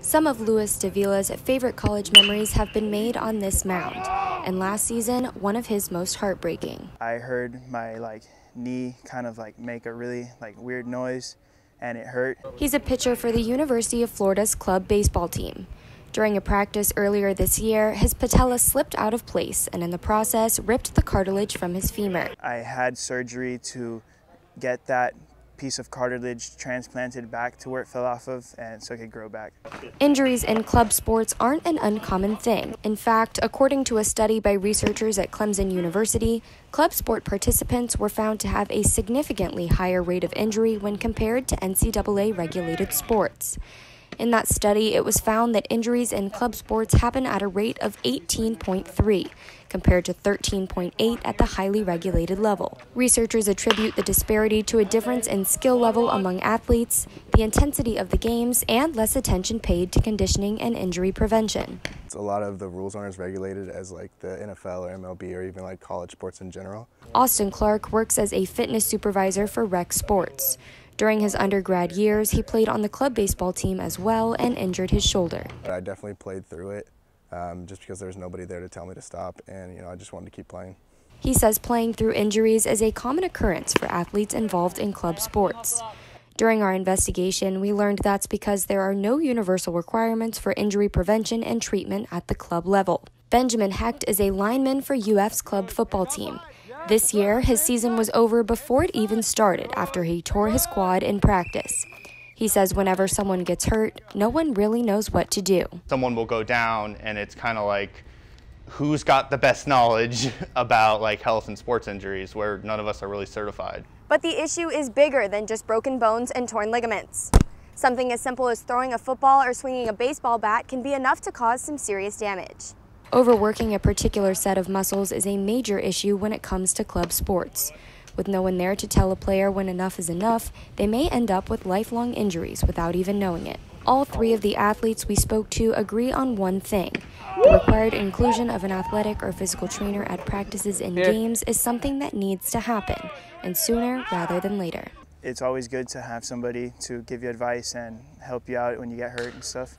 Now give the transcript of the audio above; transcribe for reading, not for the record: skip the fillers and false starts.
Some of Luis Davila's favorite college memories have been made on this mound, and last season, one of his most heartbreaking. I heard my knee kind of make a really weird noise, and it hurt. He's a pitcher for the University of Florida's club baseball team. During a practice earlier this year, his patella slipped out of place and in the process ripped the cartilage from his femur. I had surgery to get that piece of cartilage transplanted back to where it fell off of, and so it could grow back. Injuries in club sports aren't an uncommon thing. In fact, according to a study by researchers at Clemson University, club sport participants were found to have a significantly higher rate of injury when compared to NCAA-regulated sports. In that study, it was found that injuries in club sports happen at a rate of 18.3, compared to 13.8 at the highly regulated level. Researchers attribute the disparity to a difference in skill level among athletes, the intensity of the games, and less attention paid to conditioning and injury prevention. A lot of the rules aren't as regulated as the NFL or MLB or even college sports in general. Austin Clark works as a fitness supervisor for rec sports. During his undergrad years, he played on the club baseball team as well and injured his shoulder. I definitely played through it just because there was nobody there to tell me to stop, and I just wanted to keep playing. He says playing through injuries is a common occurrence for athletes involved in club sports. During our investigation, we learned that's because there are no universal requirements for injury prevention and treatment at the club level. Benjamin Hecht is a lineman for UF's club football team. This year, his season was over before it even started after he tore his quad in practice. He says whenever someone gets hurt, no one really knows what to do. Someone will go down and it's kind of like, who's got the best knowledge about health and sports injuries, where none of us are really certified. But the issue is bigger than just broken bones and torn ligaments. Something as simple as throwing a football or swinging a baseball bat can be enough to cause some serious damage. Overworking a particular set of muscles is a major issue when it comes to club sports. With no one there to tell a player when enough is enough, they may end up with lifelong injuries without even knowing it. All three of the athletes we spoke to agree on one thing. The required inclusion of an athletic or physical trainer at practices and games is something that needs to happen, and sooner rather than later. It's always good to have somebody to give you advice and help you out when you get hurt and stuff.